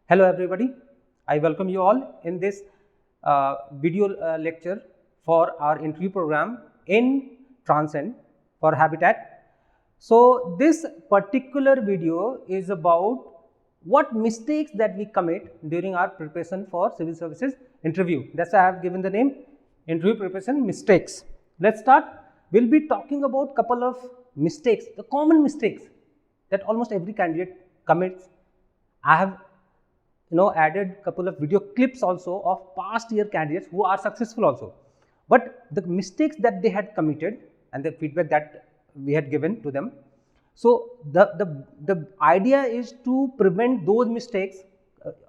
Hello everybody, I welcome you all in this video lecture for our interview program in Transcend for Habitat. So this particular video is about what mistakes that we commit during our preparation for civil services interview. That's why I have given the name interview preparation mistakes. Let's start. We'll be talking about couple of mistakes, the common mistakes that almost every candidate commits. I have added couple of video clips also of past year candidates who are successful also, but the mistakes that they had committed and the feedback that we had given to them. So the idea is to prevent those mistakes,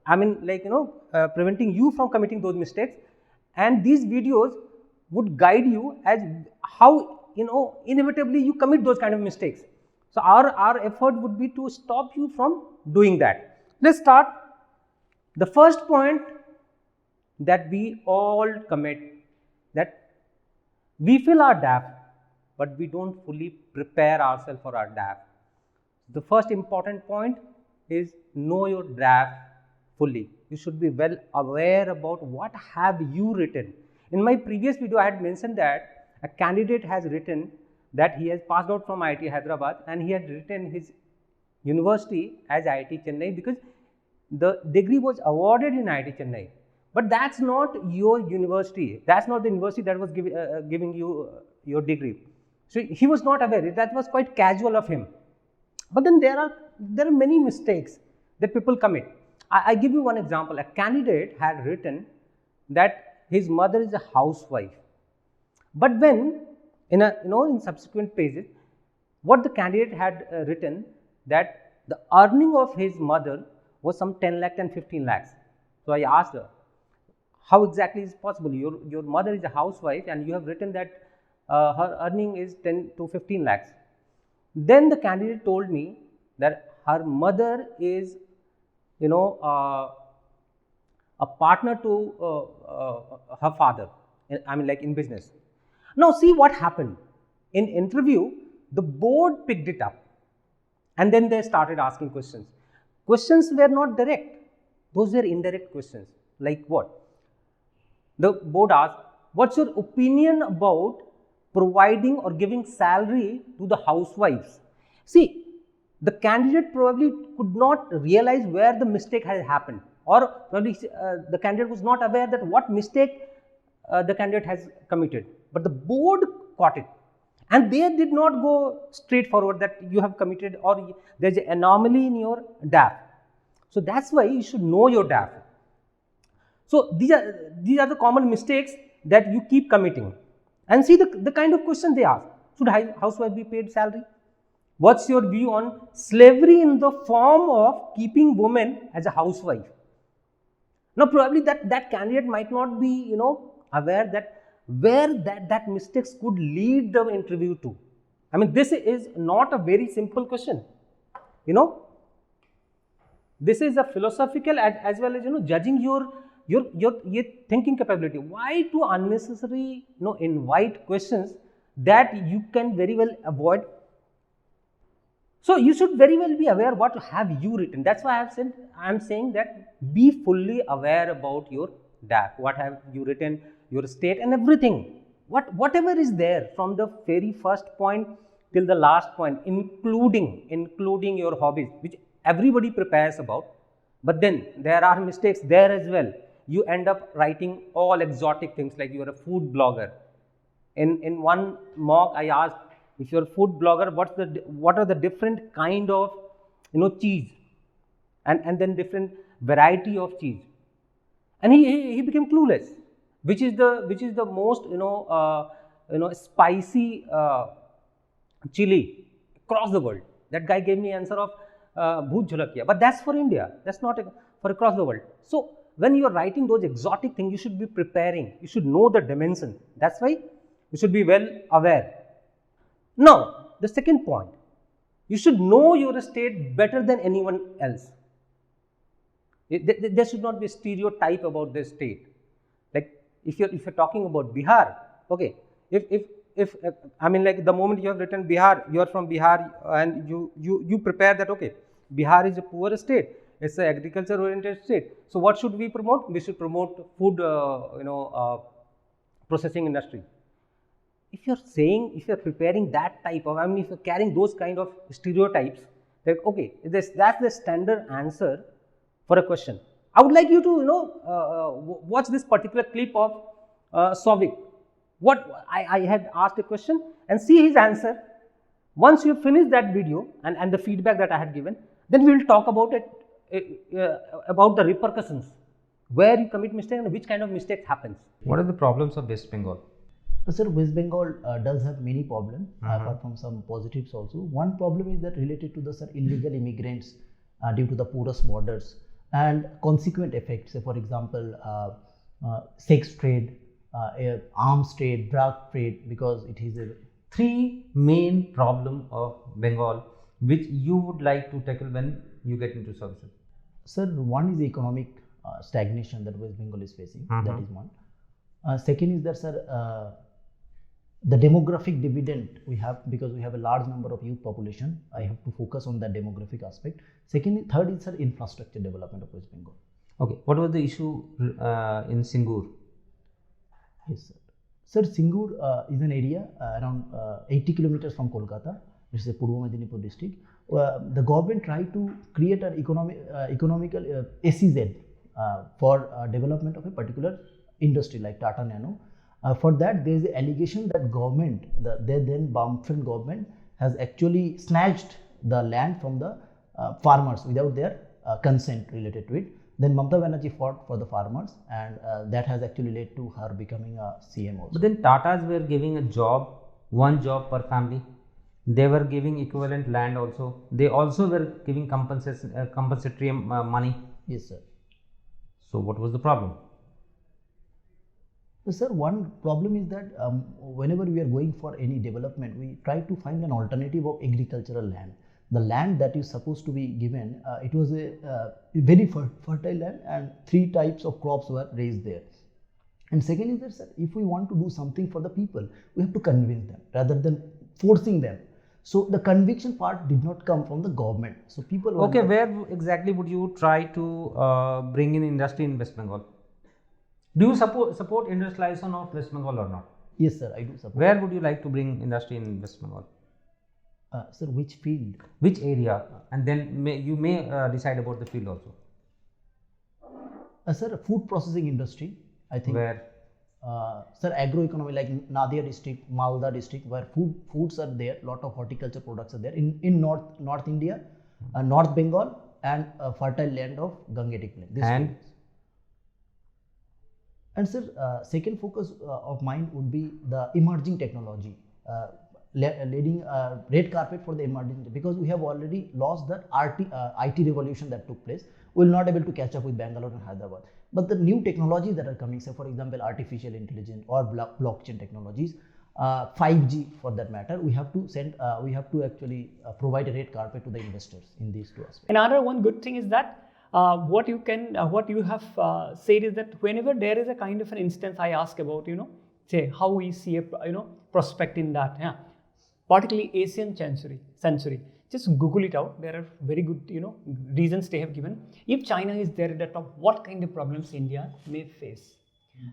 preventing you from committing those mistakes, and these videos would guide you as how inevitably you commit those kind of mistakes. So our effort would be to stop you from doing that. Let's start. The first point that we all commit, that we fill our DAF, but we don't fully prepare ourselves for our DAF. The first important point is know your DAF fully. You should be well aware about what have you written. In my previous video, I had mentioned that a candidate has written that he has passed out from IIT Hyderabad and he had written his university as IIT Chennai because the degree was awarded in IIT Chennai, but that's not your university. That's not the university that was giving you your degree. So he was not aware. That was quite casual of him. But then there are many mistakes that people commit. I give you one example. A candidate had written that his mother is a housewife, but when in subsequent pages, what the candidate had written that the earning of his mother was some 10 lakh and 15 lakhs. So I asked her, how exactly is possible? Your mother is a housewife and you have written that her earning is 10 to 15 lakhs. Then the candidate told me that her mother is, a partner to her father, in business. Now see what happened. In interview, the board picked it up and then they started asking questions. Questions were not direct, those were indirect questions. Like what? The board asked, what's your opinion about providing or giving salary to the housewives? See, the candidate probably could not realize where the mistake had happened, or probably the candidate was not aware that what mistake the candidate has committed, but the board caught it. And they did not go straight forward that you have committed or there is an anomaly in your DAF. So that's why you should know your DAF. So these are the common mistakes that you keep committing. And see the kind of question they ask. Should housewife be paid salary? What's your view on slavery in the form of keeping women as a housewife? Now probably that candidate might not be aware that where that mistakes could lead the interview to. This is not a very simple question. This is a philosophical as well as judging your thinking capability. Why to unnecessary invite questions that you can very well avoid? So you should very well be aware what have you written. That's why I am saying that be fully aware about your DAF. What have you written, your state and everything. Whatever is there from the very first point till the last point, including your hobbies, which everybody prepares about. But then there are mistakes there as well. You end up writing all exotic things like you are a food blogger. In one mock I asked, if you are a food blogger, what are the different kind of cheese and then different variety of cheese, and he became clueless. Which is the most spicy chili across the world? That guy gave me answer of bhoot jhulakiya, but that's for India. That's not for across the world. So when you are writing those exotic things, you should be preparing. You should know the dimension. That's why you should be well aware. Now the second point, you should know your state better than anyone else. There should not be a stereotype about this state. Like if you're talking about Bihar, okay, if the moment you have written Bihar, you are from Bihar and you prepare that okay, Bihar is a poor state, it's an agriculture oriented state. So what should we promote? We should promote food, processing industry. If you're saying, if you're preparing that type of, I mean, if you're carrying those kind of stereotypes, that okay, that's the standard answer for a question. I would like you to, watch this particular clip of Souvik. What I had asked a question and see his answer. Once you finish that video and the feedback that I had given, then we will talk about it, about the repercussions, where you commit mistake and which kind of mistake happens. What are the problems of West Bengal? Sir, West Bengal does have many problems, apart from some positives also. One problem is that related to the illegal immigrants due to the porous borders and consequent effects. Say, for example, sex trade, arms trade, drug trade, because it is a Three main problem of Bengal which you would like to tackle when you get into services. Sir, one is economic stagnation that West Bengal is facing. That is one. Second is that, sir, the demographic dividend we have, because we have a large number of youth population. I have to focus on that demographic aspect. Third is, sir, infrastructure development of West Bengal. Okay, what was the issue in Singur? Yes, sir. Sir, Singur is an area around 80 kilometers from Kolkata. It's a Purva Medinipur district. The government tried to create an economical SEZ for development of a particular industry like Tata Nano. For that, there is an allegation that government, the then Bamfront government, has actually snatched the land from the farmers without their consent related to it. Then Mamata Banerjee fought for the farmers, and that has actually led to her becoming a CM also. But then Tatas were giving a job, one job per family. They were giving equivalent land also. They also were giving compensatory money. Yes, sir. So what was the problem? So, sir, one problem is that whenever we are going for any development, we try to find an alternative of agricultural land. The land that is supposed to be given, it was a very fertile land, and 3 types of crops were raised there. And second is that, sir, if we want to do something for the people, we have to convince them rather than forcing them. So the conviction part did not come from the government. So people. Okay, where exactly would you try to bring in industry in West Bengal? Do you support industrialization of West Bengal or not? Yes, sir, I do support. Where would you like to bring industry in West Bengal? Sir, which field? Which area? And then you may decide about the field also. Sir, food processing industry, I think. Where? Sir, agroeconomy, like Nadia district, Malda district, where foods are there, lot of horticulture products are there. In North India, North Bengal, and fertile land of Gangetic Plain. And sir, second focus of mine would be the emerging technology, leading red carpet for the emerging, because we have already lost the IT revolution that took place. We will not able to catch up with Bangalore and Hyderabad. But the new technologies that are coming, say for example, artificial intelligence or blockchain technologies, 5G for that matter, we have to actually provide a red carpet to the investors in these two aspects. Another one good thing is that what you have said is that whenever there is a kind of an instance, I ask about, say how we see a prospect in that, particularly Asian century. Just Google it out. There are very good, reasons they have given. If China is there at the top, what kind of problems India may face?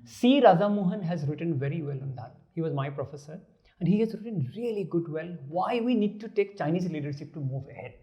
C. Raja Mohan has written very well on that. He was my professor, and he has written really good well why we need to take Chinese leadership to move ahead.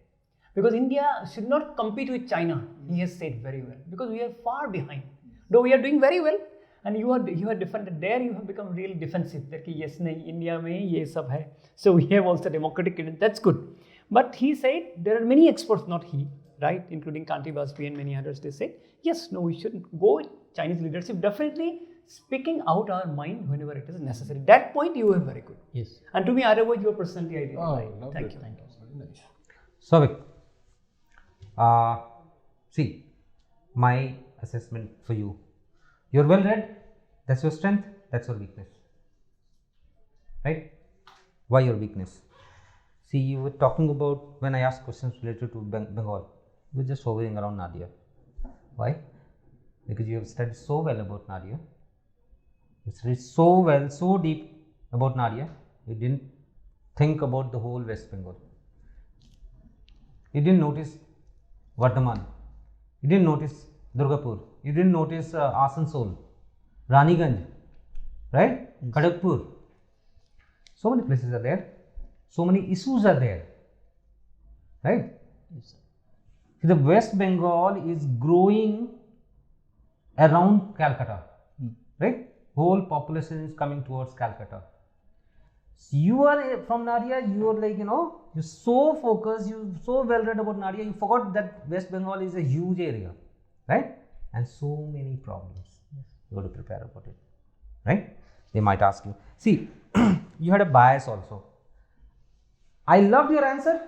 Because India should not compete with China, he has said very well, because we are far behind. Though we are doing very well, and you are different. There you have become really defensive. That yes, nahi, India mein ye sab hai. So we have also democratic. That's good. But he said there are many experts, not he, right, including Kanti Vajpayee and many others. They said yes, no, we shouldn't go with Chinese leadership. Definitely speaking out our mind whenever it is necessary. That point you were very good. Yes. And to me, otherwise your personality I didn't like. Thank you. Very nice. Souvik, see, my assessment for you. You're well read. That's your strength. That's your weakness. Right? Why your weakness? See, you were talking about, when I asked questions related to Bengal, you were just hovering around Nadia. Why? Because you have studied so well about Nadia. You studied so well, so deep about Nadia, you didn't think about the whole West Bengal. You didn't notice Vardhaman. You didn't notice Durgapur. You didn't notice Asansol, Raniganj, right? Yes. Kharagpur. So many places are there. So many issues are there, right? Yes, sir. The West Bengal is growing around Calcutta, right? Whole population is coming towards Calcutta. So you are from Nadia, you are like, you're so focused, you're so well read about Nadia, you forgot that West Bengal is a huge area, right? And so many problems. You got to prepare about it, right? They might ask you. See, you had a bias also. I loved your answer,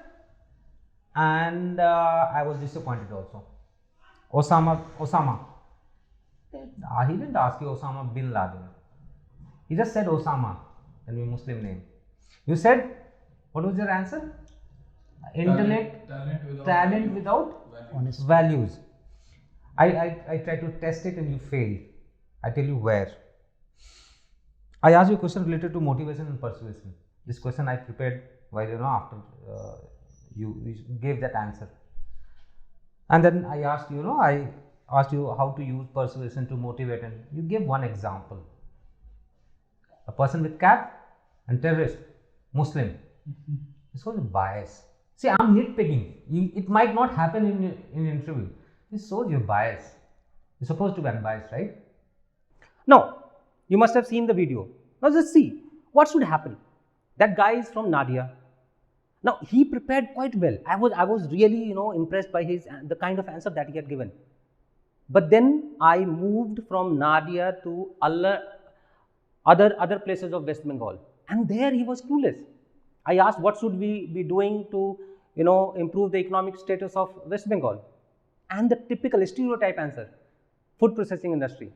and I was disappointed also. Osama. He didn't ask you Osama bin Laden. He just said Osama, and your Muslim name. You said, what was your answer? Talent without Honest. values. I tried to test it and you failed. I tell you where. I asked you a question related to motivation and persuasion. This question I prepared while after you gave that answer. And then I asked you, I asked you how to use persuasion to motivate, and you gave one example. A person with cap and terrorist, Muslim. This was a bias. See, I'm nitpicking. It might not happen in interview. This shows your bias. You're supposed to be unbiased, right? Now, you must have seen the video. Now, just see what should happen. That guy is from Nadia. Now, he prepared quite well. I was really, impressed by the kind of answer that he had given. But then I moved from Nadia to other places of West Bengal, and there he was clueless. I asked, what should we be doing to, improve the economic status of West Bengal? And the typical stereotype answer, food processing industry.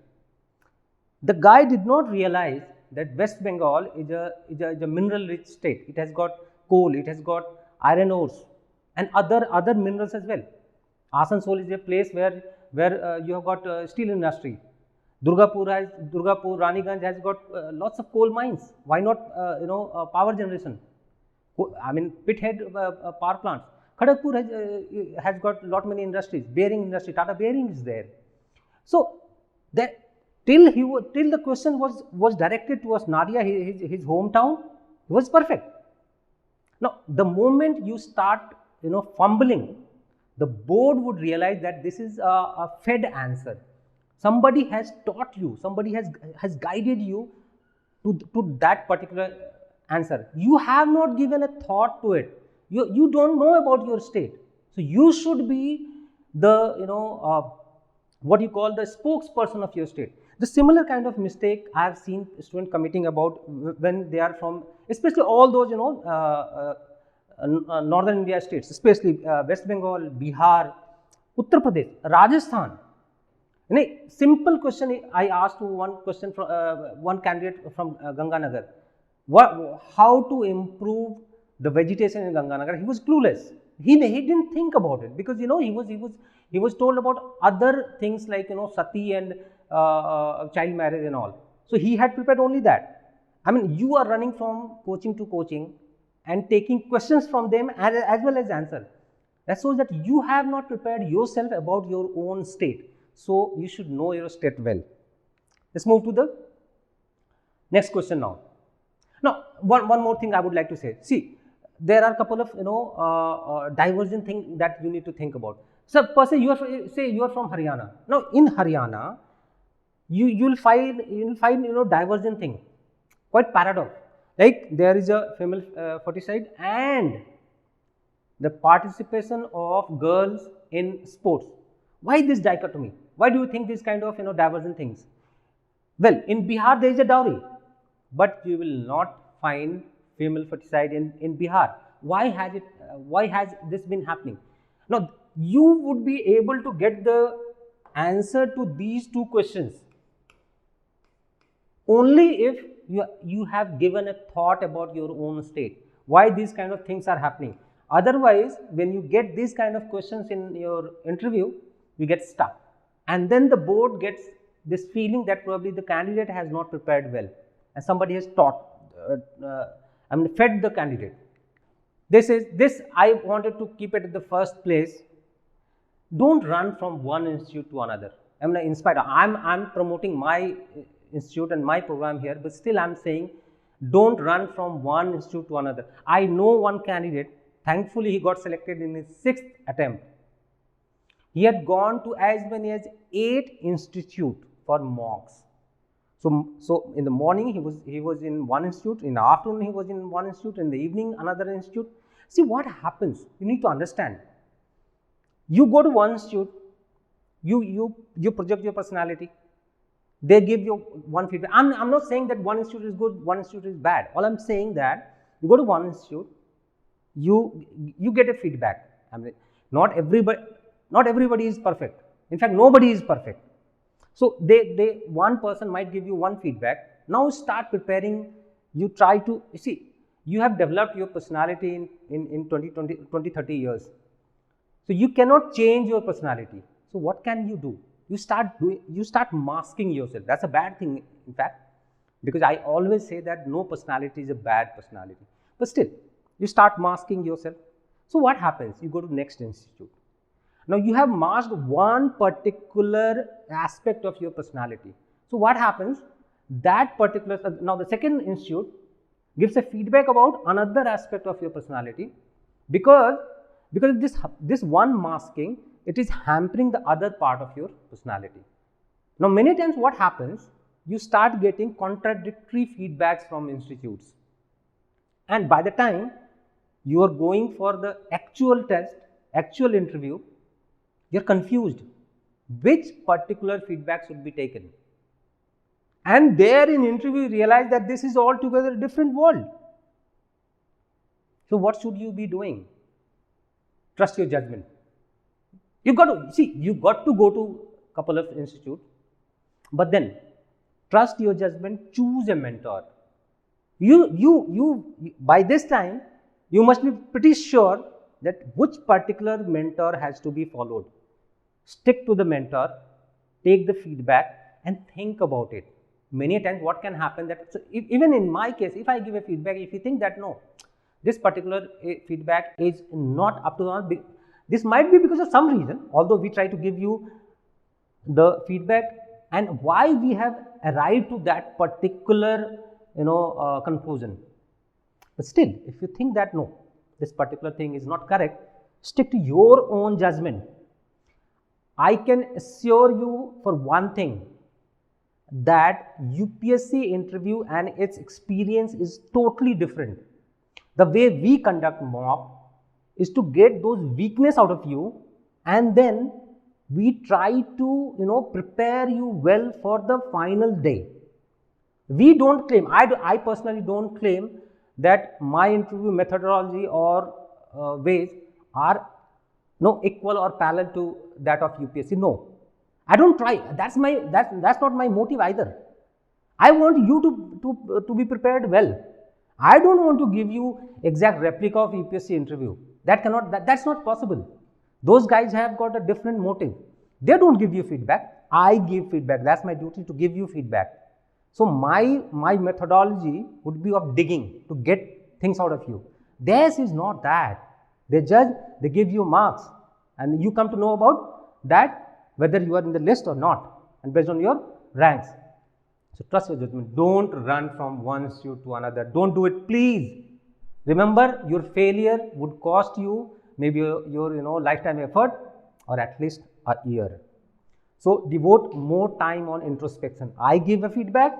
The guy did not realize that West Bengal is a mineral rich state. It has got coal, it has got iron ores and other minerals as well. Asansol is a place where you have got steel industry. Durgapur, Raniganj has got lots of coal mines. Why not power generation? I mean, pithead power plants. Kharagpur has got many industries. Bearing industry, Tata Bearing is there. So that till the question was directed towards Nadia, his hometown, he was perfect. Now, the moment you start fumbling, the board would realize that this is a fed answer. Somebody has taught you, somebody has guided you to that particular answer. You have not given a thought to it. You don't know about your state. So you should be the what you call the spokesperson of your state. The similar kind of mistake I have seen students committing about when they are from, especially all those northern India states, especially West Bengal, Bihar, Uttar Pradesh, Rajasthan. In a simple question, I asked one candidate from Ganganagar, how to improve the vegetation in Ganganagar. He was clueless. He didn't think about it because he was told about other things like sati and child marriage and all. So he had prepared only that. I mean, you are running from coaching to coaching and taking questions from them as well as answer. That shows that you have not prepared yourself about your own state. So you should know your state well. Let's move to the next question now. Now, one more thing I would like to say. See, there are a couple of divergent things that you need to think about. So, per se, you are from Haryana. Now, in Haryana, you'll find divergent thing, quite paradox. Like there is a female foeticide and the participation of girls in sports. Why this dichotomy? Why do you think this kind of divergent things? Well, in Bihar there is a dowry, but you will not find female foeticide in Bihar. Why has this been happening? Now, you would be able to get the answer to these two questions only if you have given a thought about your own state. Why these kind of things are happening? Otherwise, when you get these kind of questions in your interview, you get stuck. And then the board gets this feeling that probably the candidate has not prepared well and somebody has fed the candidate. This I wanted to keep it at the first place. don't run from one institute to another. I'm inspired. I'm promoting my institute and my program here, but still I'm saying don't run from one institute to another. I know one candidate, thankfully he got selected in his 6th attempt. He had gone to as many as 8 institutes for mocks. So in the morning he was in one institute, in the afternoon he was in one institute, in the evening another institute. See what happens, you need to understand. You go to one institute, you project your personality, they give you one feedback. I'm not saying that one institute is good, one institute is bad. All I'm saying that you go to one institute, you get a feedback. I mean, not everybody is perfect. In fact, nobody is perfect. So one person might give you one feedback. Now start preparing. You try to see. You have developed your personality in 20, 30 years. So you cannot change your personality. So what can you do? You start masking yourself. That's a bad thing, in fact, because I always say that no personality is a bad personality. But still, you start masking yourself. So what happens? You go to next institute. Now you have masked one particular aspect of your personality. So what happens? That particular, now the second institute gives a feedback about another aspect of your personality, because this one masking, it is hampering the other part of your personality. Now many times what happens, you start getting contradictory feedbacks from institutes, and by the time you are going for the actual test, actual interview, you are confused which particular feedback should be taken. And there in interview you realize that this is altogether a different world. So what should you be doing? Trust your judgment. You got to go to a couple of institutes, but then trust your judgment, choose a mentor. You by this time you must be pretty sure that which particular mentor has to be followed. Stick to the mentor, take the feedback and think about it. Many times what can happen that, so even in my case, if I give a feedback, if you think that no, this particular feedback is not up to the mark, this might be because of some reason, although we try to give you the feedback and why we have arrived to that particular conclusion. But still, if you think that no, this particular thing is not correct, stick to your own judgment. I can assure you for one thing, that UPSC interview and its experience is totally different. The way we conduct mock is to get those weakness out of you, and then we try to prepare you well for the final day. We don't claim, I personally don't claim that my interview methodology or ways are equal or parallel to that of UPSC. No, I don't try. That's not my motive either. I want you to be prepared well. I don't want to give you exact replica of UPSC interview. That's not possible. Those guys have got a different motive. They don't give you feedback. I give feedback. That's my duty, to give you feedback. So my methodology would be of digging to get things out of you. Theirs is not that. They judge, they give you marks, and you come to know about that whether you are in the list or not, and based on your ranks. So trust your judgment. Don't run from one institute to another. Don't do it, please. Remember, your failure would cost you maybe your lifetime effort, or at least a year. So devote more time on introspection. I give a feedback.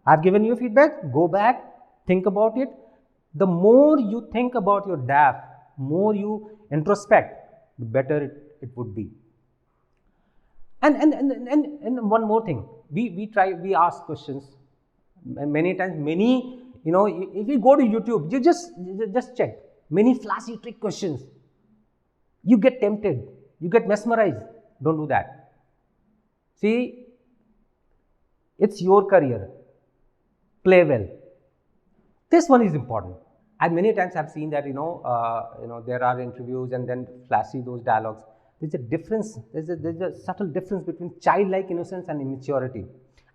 I've given you feedback. Go back, think about it. The more you think about your DAF, more you introspect, the better it would be. And one more thing, we ask questions many times. If you go to YouTube, you just check many flashy trick questions. You get tempted, you get mesmerized. Don't do that. See, it's your career. Play well. This one is important. I many times have seen that there are interviews and then flashy those dialogues. There's a difference. There's a subtle difference between childlike innocence and immaturity.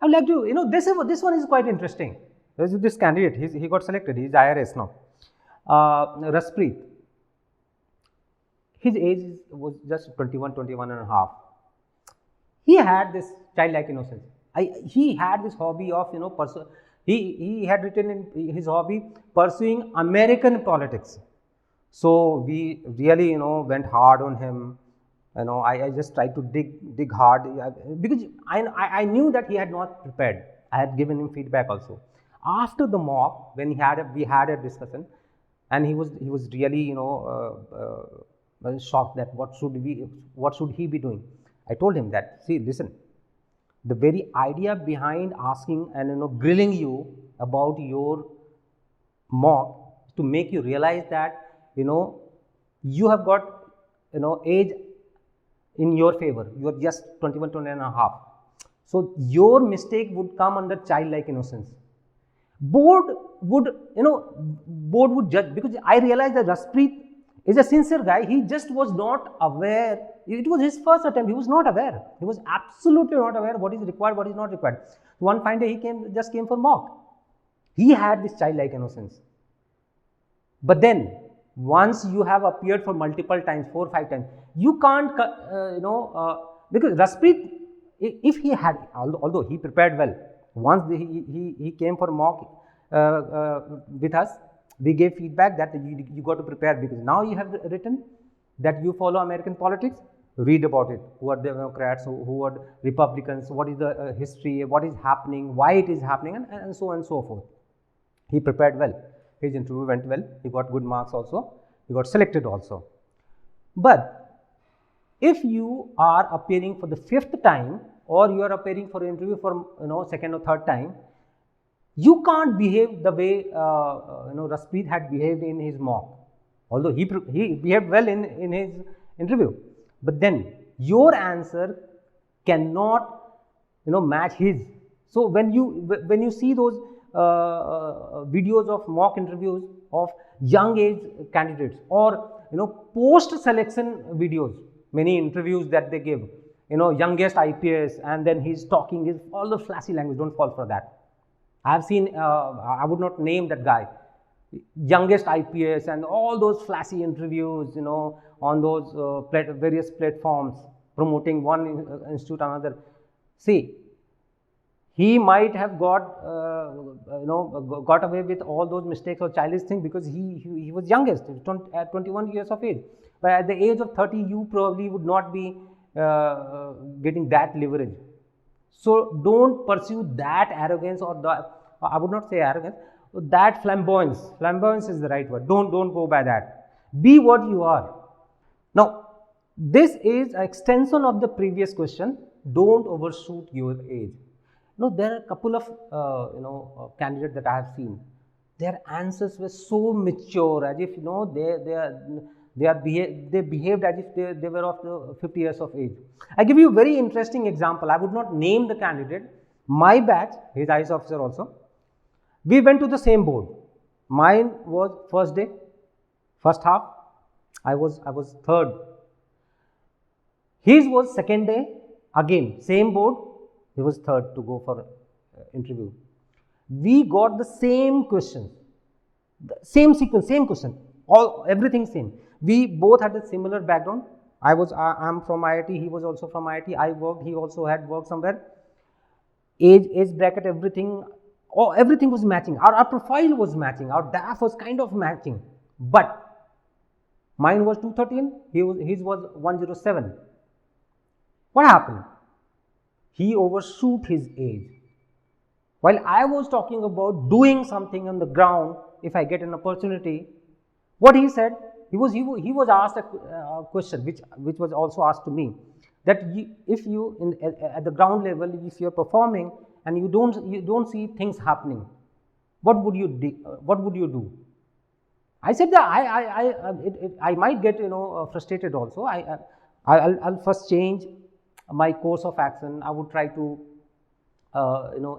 I would like to, this one is quite interesting. There's this candidate. He got selected. He's IRS now. Raspreet. his was just 21, 21 and a half. He had this childlike innocence. He had this hobby of, he had written in his hobby pursuing American politics. So we really, went hard on him. I just tried to dig hard, because I knew that he had not prepared. I had given him feedback also. After the mock, when we had a discussion, and he was really, shocked that what should he be doing. I told him that, see, listen, the very idea behind asking and grilling you about your mock is to make you realize that you have got age in your favor. You are just 21, 21 and a half. So your mistake would come under childlike innocence. Board would judge, because I realized that Raspreet is a sincere guy. He just was not aware. It was his first attempt. He was not aware. He was absolutely not aware what is required, what is not required. One fine day he just came for mock. He had this childlike innocence. But then once you have appeared for multiple times, 4 or 5 times, you can't, because Raspreet, if he had, although he prepared well, once he came for mock with us, we gave feedback that you got to prepare, because now you have written that you follow American politics, read about it. Who are Democrats, who are Republicans, what is the history, what is happening, why it is happening, and so on and so forth. He prepared well. His interview went well. He got good marks also. He got selected also. But if you are appearing for the 5th time, or you are appearing for an interview for 2nd or 3rd time, you can't behave the way Raspreet had behaved in his mock. Although he behaved well in his interview, but then your answer cannot match his. So when you see those videos of mock interviews of young age candidates, or post selection videos, many interviews that they give, youngest IPS, and then he's talking his all the flashy language. Don't fall for that. I have seen, I would not name that guy, youngest IPS, and all those flashy interviews, on those various platforms, promoting one institute another. See, he might have got away with all those mistakes or childish things, because he was youngest, at 21 years of age. But at the age of 30, you probably would not be getting that leverage. So don't pursue that arrogance, or I would not say arrogance, that flamboyance. Flamboyance is the right word. Don't go by that. Be what you are. Now, this is an extension of the previous question. Don't overshoot your age. Now, there are a couple of candidates that I have seen. Their answers were so mature, as if they behaved as if they were of 50 years of age. I give you a very interesting example. I would not name the candidate. My batch, he is IAS officer also. We went to the same board. Mine was first day, first half. I was 3rd. His was 2nd day, again same board. He was 3rd to go for interview. We got the same question, the same sequence, same question, everything same. We both had a similar background. I am from IIT. He was also from IIT. I worked. He also had worked somewhere. Age bracket, everything. Everything was matching. Our profile was matching. Our DAF was kind of matching. But mine was 213. His was 107. What happened? He overshoot his age. While I was talking about doing something on the ground, if I get an opportunity, what he said, he was asked a question which was also asked to me, that if you at the ground level, if you are performing and you don't see things happening, what would you do? I said that I might get frustrated also. I'll first change my course of action. I would try to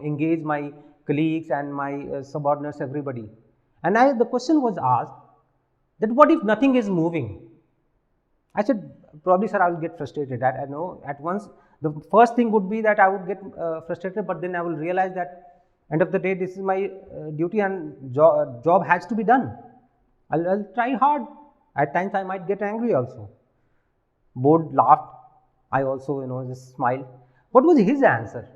engage my colleagues and my subordinates, everybody. And the question was asked that what if nothing is moving? I said, probably sir, I will get frustrated. I know at once the first thing would be that I would get frustrated, but then I will realize that end of the day this is my duty and job has to be done. I'll try hard. At times I might get angry also. board laughed. I also, just smiled. What was his answer?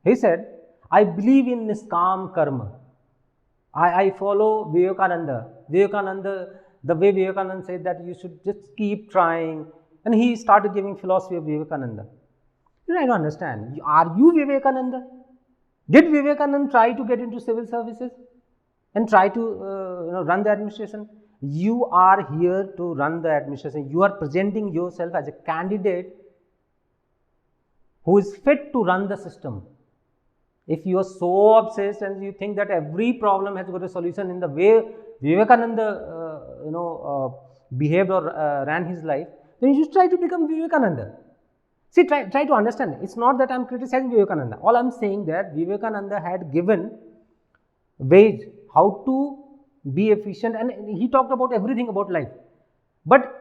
He said, I believe in Niskam Karma. I follow Vivekananda. The way Vivekananda said that you should just keep trying. And he started giving philosophy of Vivekananda. I don't understand. Are you Vivekananda? Did Vivekananda try to get into civil services and try to run the administration? You are here to run the administration. You are presenting yourself as a candidate who is fit to run the system. If you are so obsessed and you think that every problem has got a solution in the way Vivekananda behaved or ran his life, then you should try to become Vivekananda. See, try to understand. It's not that I am criticizing Vivekananda. All I am saying that Vivekananda had given ways how to be efficient, and he talked about everything about life. But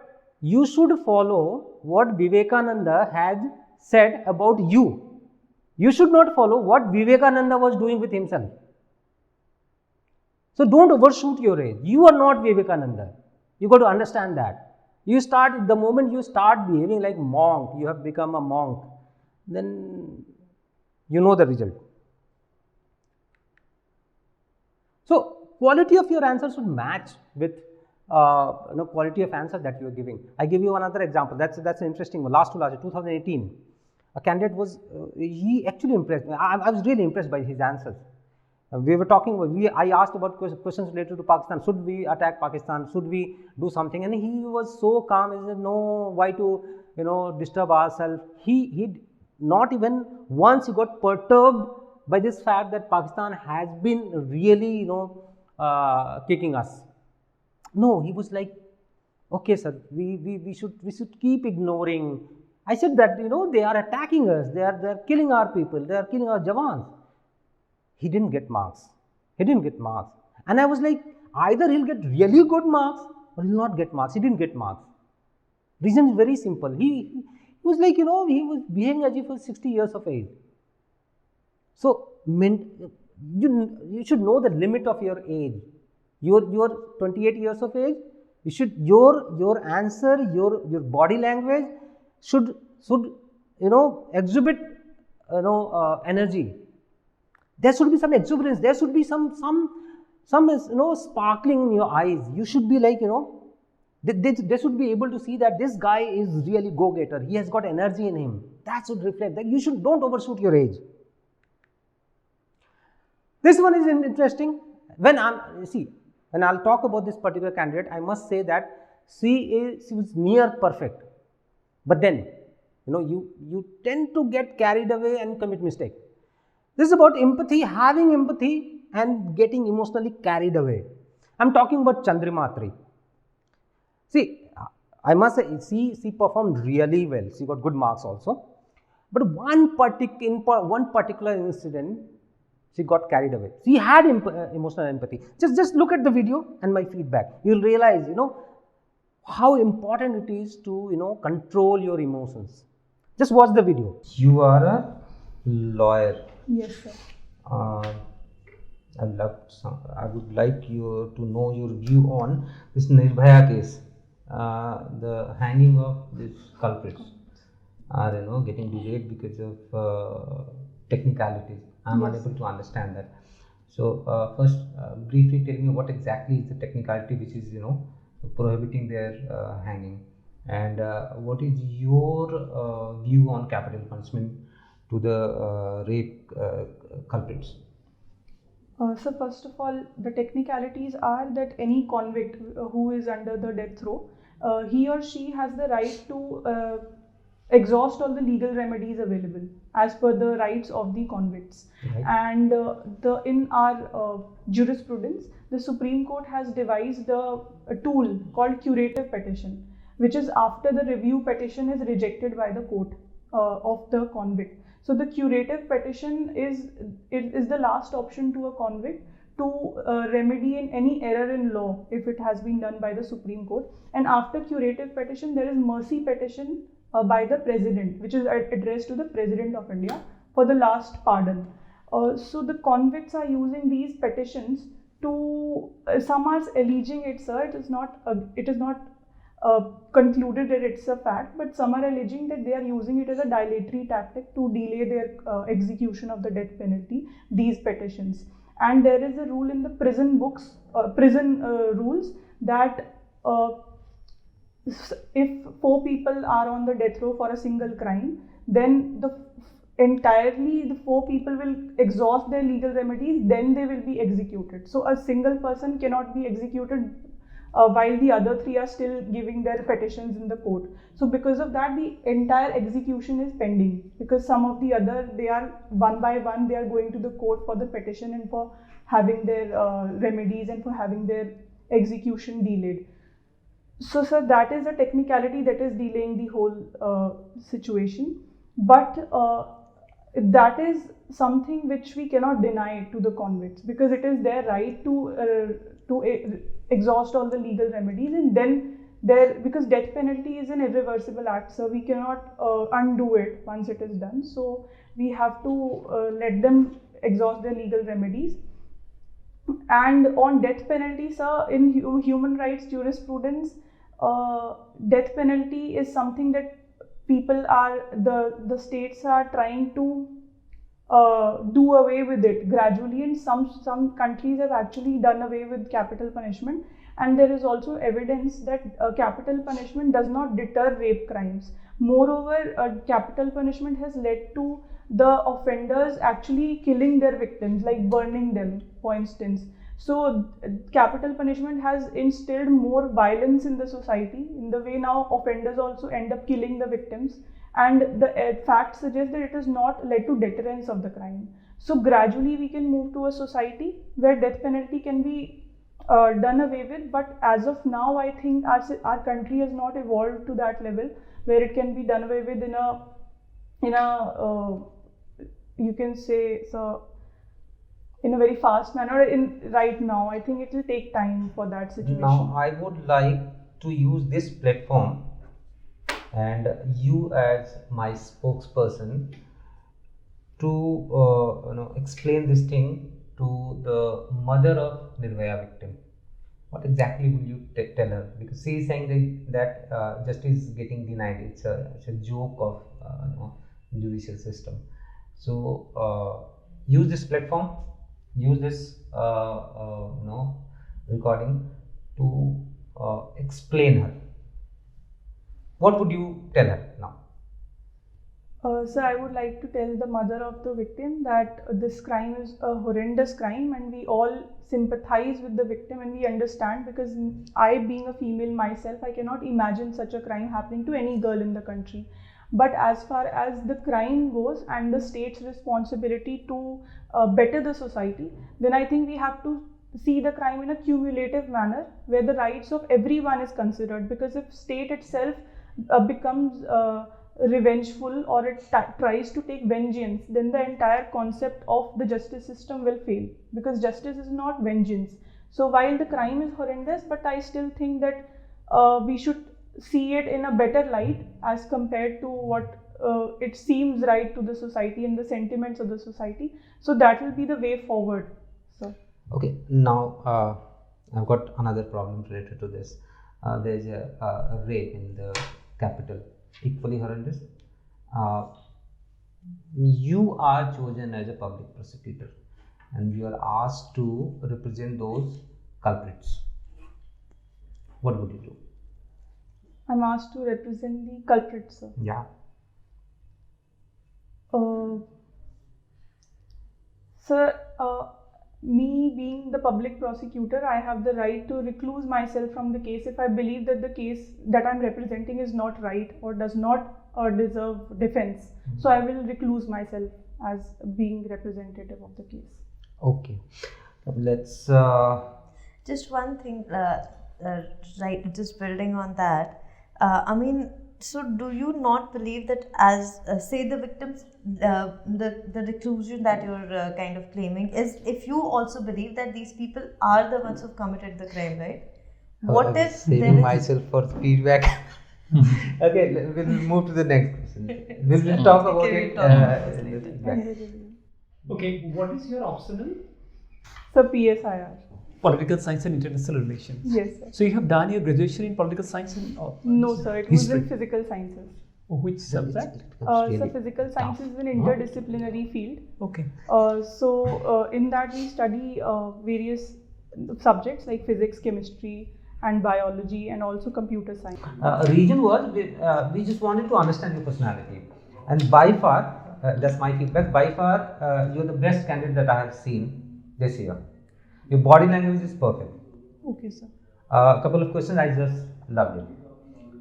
you should follow what Vivekananda had said about you. You should not follow what Vivekananda was doing with himself. So don't overshoot your age. You are not Vivekananda. You got to understand that. The moment you start behaving like monk, you have become a monk, then you know the result. So quality of your answer should match with quality of answer that you are giving. I give you another example. That's an interesting one. Last 2018, a candidate was he actually impressed me. I was really impressed by his answers. We were talking. I asked about questions related to Pakistan. Should we attack Pakistan? Should we do something? And he was so calm. He said, "No, why to disturb ourselves?" He not even once he got perturbed by this fact that Pakistan has been really kicking us. No, he was like, "Okay, sir, we should keep ignoring." I said that they are attacking us. They are killing our people. They are killing our Jawans. He didn't get marks. And I was like, either he'll get really good marks or he'll not get marks. He didn't get marks. Reason is very simple. He was like, he was behaving as if he was 60 years of age. So, you should know the limit of your age. You are 28 years of age. You should your answer, your body language should exhibit energy. There should be some exuberance. There should be some sparkling in your eyes. You should be like they should be able to see that this guy is really go-getter. He has got energy in him. That should reflect that. Don't overshoot your age. This one is interesting. When I'll talk about this particular candidate, I must say that she was near perfect. But then, you tend to get carried away and commit mistake. This is about empathy, having empathy and getting emotionally carried away. I'm talking about Chandrima Atri. See, I must say, she performed really well. She got good marks also. But one particular incident, she got carried away. She had emotional empathy. Just look at the video and my feedback. You'll realize, how important it is to, control your emotions. Just watch the video. You are a lawyer. Yes, sir. I would like you to know your view on this Nirbhaya case. The hanging of these culprits are getting delayed because of technicalities. I'm unable to understand that. So first, briefly tell me what exactly is the technicality which is prohibiting their hanging, and what is your view on capital punishment to the rape culprits? So first of all, the technicalities are that any convict who is under the death row, he or she has the right to exhaust all the legal remedies available as per the rights of the convicts. Right. And in our jurisprudence, the Supreme Court has devised a tool called curative petition, which is after the review petition is rejected by the court of the convict. So the curative petition is the last option to a convict to remedy in any error in law if it has been done by the Supreme Court. And after curative petition, there is mercy petition by the President, which is addressed to the President of India for the last pardon. So the convicts are using these petitions to, some are alleging it, sir, it is not concluded that it's a fact, but some are alleging that they are using it as a dilatory tactic to delay their execution of the death penalty, these petitions. And there is a rule in the prison rules that if 4 people are on the death row for a single crime, then the 4 people will exhaust their legal remedies, then they will be executed. So a single person cannot be executed while the other 3 are still giving their petitions in the court. So because of that, the entire execution is pending, because some of the other, they are one by one, they are going to the court for the petition and for having their remedies and for having their execution delayed. So sir, that is a technicality that is delaying the whole situation. But that is something which we cannot deny to the convicts, because it is their right to exhaust all the legal remedies, and then because death penalty is an irreversible act, so we cannot undo it once it is done. So we have to let them exhaust their legal remedies. And on death penalty, sir, in human rights jurisprudence, death penalty is something that the states are trying to do away with it gradually, and some countries have actually done away with capital punishment. And there is also evidence that capital punishment does not deter rape crimes. Moreover, capital punishment has led to the offenders actually killing their victims, like burning them, for instance. So capital punishment has instilled more violence in the society, in the way now offenders also end up killing the victims, and the facts suggest that it has not led to deterrence of the crime. So gradually we can move to a society where death penalty can be done away with, but as of now I think our country has not evolved to that level where it can be done away with in a you can say, so in a very fast manner. Right now, I think it will take time for that situation. Now, I would like to use this platform and you as my spokesperson to explain this thing to the mother of Nirbhaya victim. What exactly will you tell her? Because she is saying that justice is getting denied. It's a joke of judicial system. So use this platform, use this recording to explain her. What would you tell her now? So I would like to tell the mother of the victim that this crime is a horrendous crime, and we all sympathize with the victim and we understand, because I, being a female myself, I cannot imagine such a crime happening to any girl in the country. But as far as the crime goes and the state's responsibility to better the society, then I think we have to see the crime in a cumulative manner where the rights of everyone is considered. Because if state itself becomes revengeful, or it tries to take vengeance, then the entire concept of the justice system will fail, because justice is not vengeance. So while the crime is horrendous, but I still think that we should see it in a better light as compared to what it seems right to the society and the sentiments of the society. So that will be the way forward. So okay, now I've got another problem related to this. There's a rape in the capital, equally horrendous. You are chosen as a public prosecutor and you are asked to represent those culprits. What would you do? I'm asked to represent the culprits, sir. Yeah. Sir, me being the public prosecutor, I have the right to recluse myself from the case if I believe that the case that I'm representing is not right or does not deserve defense. So I will recluse myself as being representative of the case. Okay. Let's... Just one thing, right, just building on that. I mean, so do you not believe that as, say the victims, the reclusion that you're kind of claiming is, if you also believe that these people are the ones who've committed the crime, right? What if saving myself for feedback? Okay, we'll move to the next question. We'll talk about it. Okay, what is your optional? So PSIR. political science and international relations. Yes, sir. So you have done your graduation in political science and No, sir. It was history. in physical sciences. Which subject? So physical science is an interdisciplinary field. Okay. In that we study various subjects like physics, chemistry, and biology, and also computer science. Reason was we just wanted to understand your personality, and by far that's my feedback. By far, you're the best candidate that I have seen this year. Your body language is perfect. Okay, sir. A couple of questions I just loved it.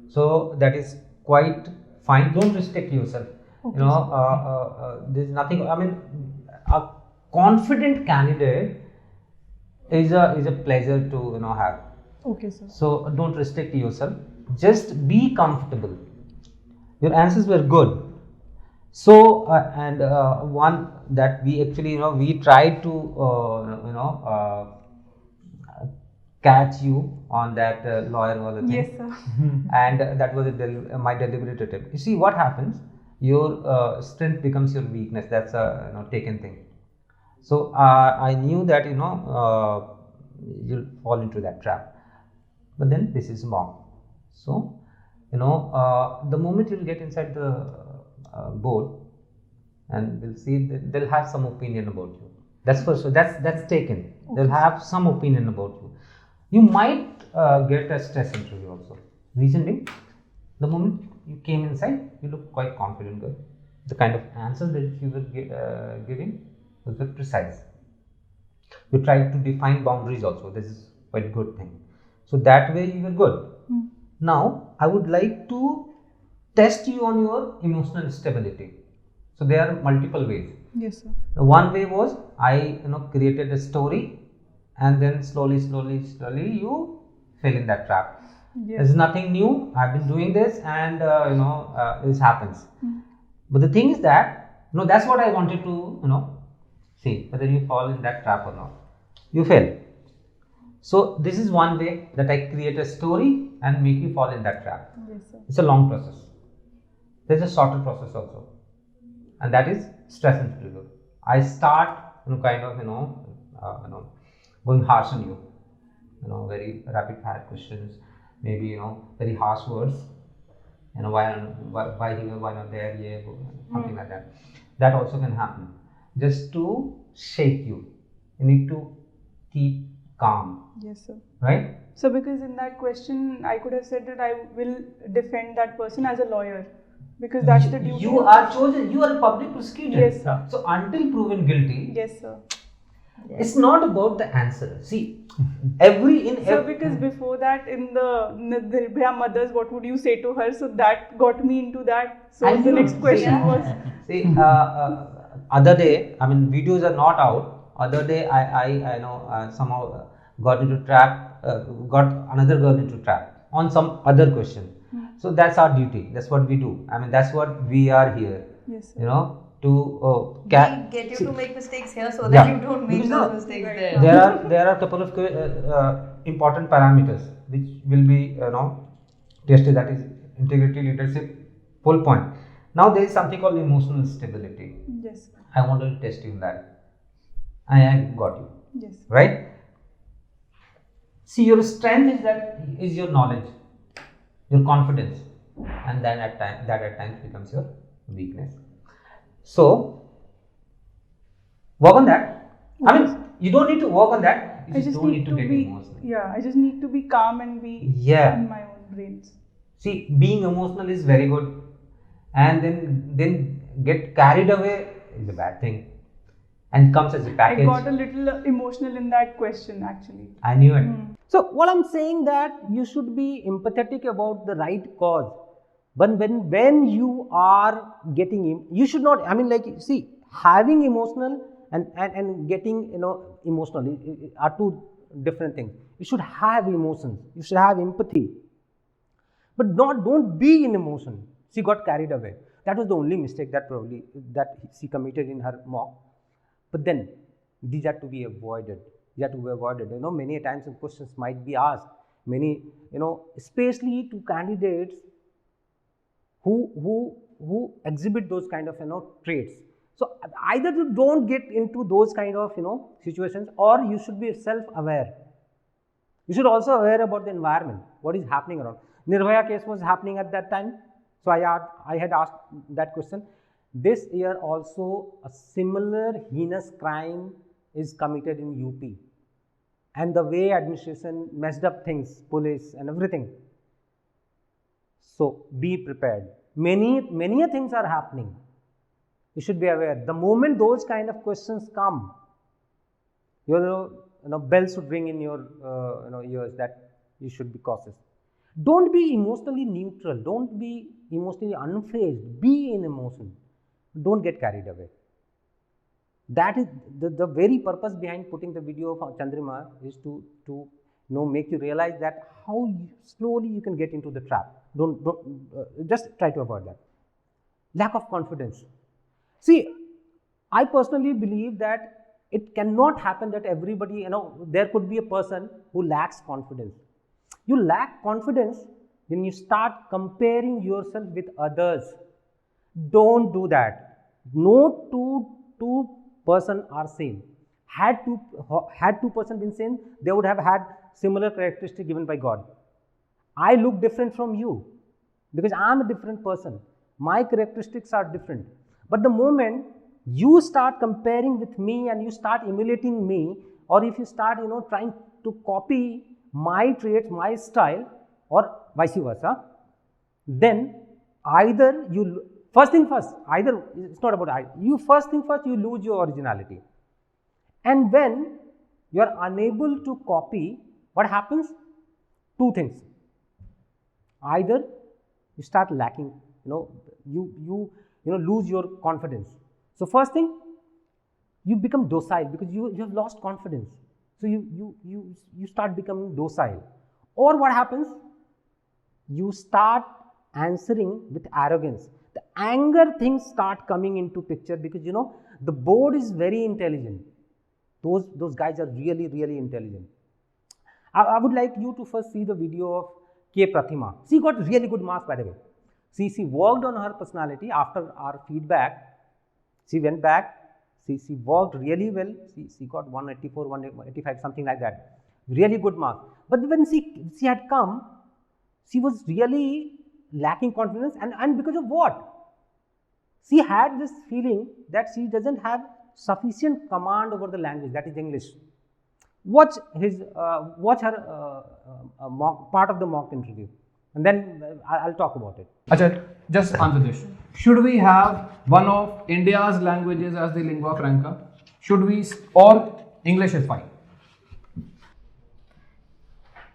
So that is quite fine. Don't restrict yourself. Okay, You know, there's nothing. I mean, a confident candidate is a pleasure to have. Okay, sir. So don't restrict yourself. Just be comfortable. Your answers were good. So and one that we actually we tried to catch you on that lawyer wala thing. Yes, sir. And that was my deliberate attempt. You see what happens? Your strength becomes your weakness. That's a taken thing. So I knew that you'll fall into that trap. But then this is mock. So the moment you'll get inside the board, and we'll see that they'll have some opinion about you. That's for sure. That's taken. Okay. They'll have some opinion about you. You might get a stress interview also. Reason being, the moment you came inside, you look quite confident, good. The kind of answers that you were giving was very precise. You tried to define boundaries also. This is quite a good thing. So that way you were good. Now I would like to test you on your emotional stability. So there are multiple ways. Yes, sir. The one way was I created a story, and then slowly you fell in that trap. Yes. There's nothing new. I've been doing this, and this happens. But the thing is that that's what I wanted to see whether you fall in that trap or not. You fail. So this is one way that I create a story and make you fall in that trap. Yes, sir. It's a long process. There's a shorter process also, and that is stress interview. I start going harsh on you, very rapid fire questions, maybe very harsh words, why here, why not there, yeah, something like that. That also can happen, just to shake you. You need to keep calm. Yes, sir. Right? So because in that question, I could have said that I will defend that person as a lawyer, because that's the duty. You are chosen. You are a public prosecutor. Yes, sir. So until proven guilty, Yes, sir. it's not about the answer. See, every So because before that, in the Nirbhaya mothers, what would you say to her? So that got me into that. So the next question was. See, other day, I mean, videos are not out. Other day, I know somehow got into trap, got another girl into trap on some other question. So that's our duty. That's what we do. I mean, that's what we are here. Yes, sir. To We get you to make mistakes here so that you don't make those mistakes there. There are a couple of important parameters which will be tested. That is integrity, leadership, full point. Now there is something called emotional stability. Yes, sir. I wanted to test you in that. I got you. Yes. Right? See, your strength is your knowledge, your confidence, and then at times becomes your weakness. So work on that. I mean, you don't need to work on that. You just don't need to get emotional. Yeah, I just need to be calm and be in my own brains. See, being emotional is very good, and then get carried away is a bad thing, and comes as a package. I got a little emotional in that question actually. I knew it. So what I'm saying that you should be empathetic about the right cause. But when you are getting, you should not, I mean, like, see, having emotional and getting, emotional are two different things. You should have emotions. You should have empathy. But don't be in emotion. She got carried away. That was the only mistake that she committed in her mock. But then these are to be avoided. These are to be avoided. Many times some questions might be asked. Many, especially to candidates who exhibit those kind of traits. So either you don't get into those kind of situations, or you should be self-aware You should also aware about the environment, what is happening around. Nirbhaya case was happening at that time, so I had asked that question. This year also a similar heinous crime is committed in UP, and the way administration messed up things, police and everything. So be prepared. Many things are happening. You should be aware. The moment those kind of questions come, your bell should ring in your ears that you should be cautious. Don't be emotionally neutral. Don't be emotionally unfazed. Be in emotion. Don't get carried away. That is the very purpose behind putting the video of Chandrima is to make you realize that how slowly you can get into the trap. Don't just try to avoid that. Lack of confidence. See, I personally believe that it cannot happen that everybody, there could be a person who lacks confidence. You lack confidence when you start comparing yourself with others. Don't do that. No two person are same. Had two person been same, they would have had similar characteristic given by God. I look different from you because I am a different person. My characteristics are different. But the moment you start comparing with me and you start emulating me, or if you start trying to copy my traits, my style, or vice versa, then either you first thing first, either it's not about you first thing first, you lose your originality. And when you are unable to copy, what happens? Two things. Either you start lacking, you lose your confidence. So first thing, you become docile because you have lost confidence. So you start becoming docile. Or what happens? You start answering with arrogance. The anger things start coming into picture because the board is very intelligent. Those guys are really, really intelligent. I would like you to first see the video of K. Pratima. She got really good marks, by the way. She worked on her personality after our feedback. She went back. She worked really well. She got 184, 185, something like that. Really good marks. But when she had come, she was really lacking confidence, and because of what? She had this feeling that she doesn't have sufficient command over the language, that is English. Watch her part of the mock interview, and then I'll talk about it. Achha, just answer this. Should we have one of India's languages as the lingua franca? Should we, or English is fine?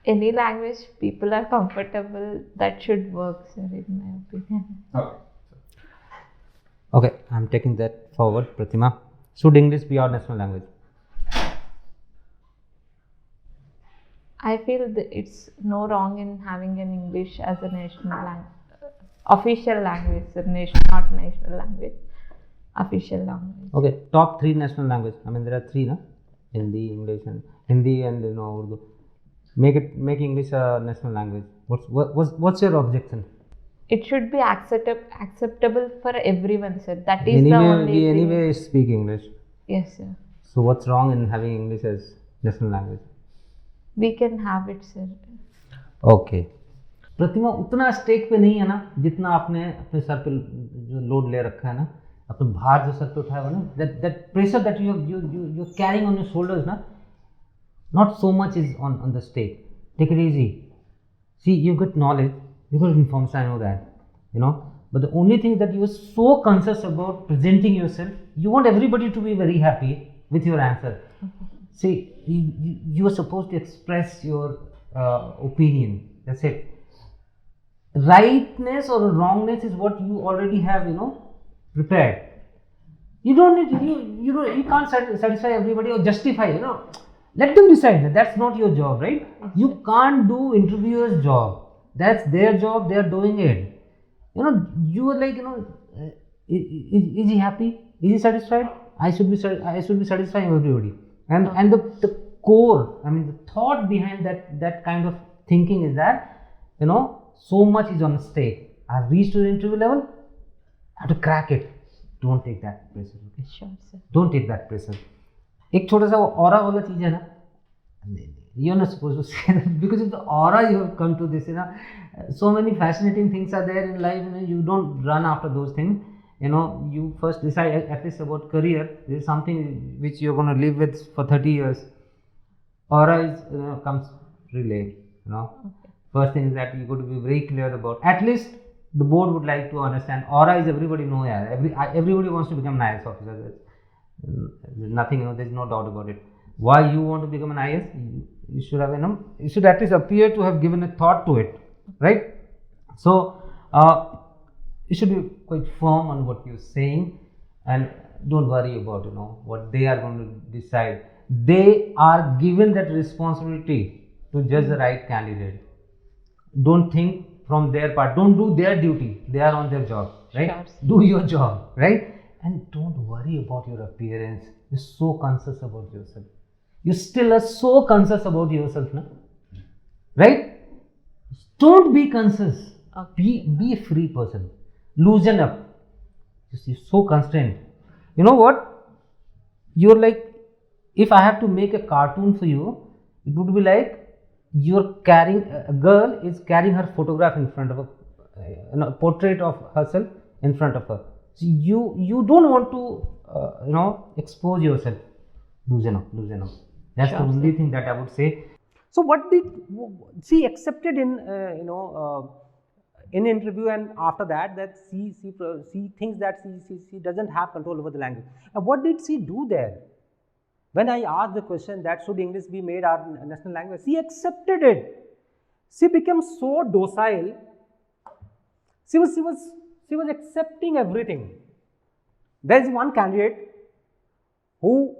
Any language people are comfortable, that should work, sir, in my opinion. Okay, I'm taking that forward, Pratima. Should English be our national language? I feel that it's no wrong in having an English as a national language, official language, sir, not national language, official language. Okay, top 3 national language. I mean, there are 3, na? Hindi, English, and Urdu. Make English a national language. What's your objection? It should be acceptable for everyone, sir. That is anyway, the only we thing. anyway speak English. Yes, sir. So what's wrong in having English as national language? We can have it, sir. Okay. प्रतिमा उतना stake पे नहीं है ना जितना आपने अपने sir पे जो लोड ले रखा है ना, अपने भार जो सर पे उठाया हुआ ना, that pressure that you're carrying on your shoulders ना, not so much is on the stake. Take it easy. See, you got knowledge, you got information, I know that, but the only thing that you are so conscious about presenting yourself, you want everybody to be very happy with your answer. See, you are supposed to express your opinion. That's it. Rightness or wrongness is what you already have, prepared. You don't need you can't satisfy everybody or justify. Let them decide. That's not your job, right? You can't do interviewer's job. That's their job. They are doing it. You are like, is he happy? Is he satisfied? I should be satisfying everybody. And the core, I mean, the thought behind that kind of thinking is that, so much is on stake. I've reached to the interview level, I have to crack it. Don't take that pressure. Okay? Sure, sir. Don't take that pressure. एक छोटा सा aura वाला चीज़ है ना, You're not supposed to say that, because of the aura you have come to this, so many fascinating things are there in life, you don't run after those things, you first decide at least about career. This is something which you're going to live with for 30 years. Aura is, comes relay, First thing is that you got to be very clear about, at least the board would like to understand, aura is everybody know, everybody wants to become an IAS officer. There's nothing, there's no doubt about it. Why you want to become an IAS? You should have, you should at least appear to have given a thought to it, right? So, you should be quite firm on what you're saying, and don't worry about, what they are going to decide. They are given that responsibility to judge the right candidate. Don't think from their part, don't do their duty, they are on their job, right? Sure. Do your job, right? And don't worry about your appearance. You're so conscious about yourself. You still are so conscious about yourself, no? Right? Don't be conscious. Be a free person. Loosen up. You're so constrained. You know what? You're like, if I have to make a cartoon for you, it would be like you're carrying, a girl is carrying her photograph in front of a portrait of herself in front of her. So you don't want to expose yourself. Loosen up. That's the only thing that I would say. So what did she accepted in in interview, and after that she thinks that she doesn't have control over the language. And what did she do there? When I asked the question that should English be made our national language, she accepted it. She became so docile. She was accepting everything. There is one candidate who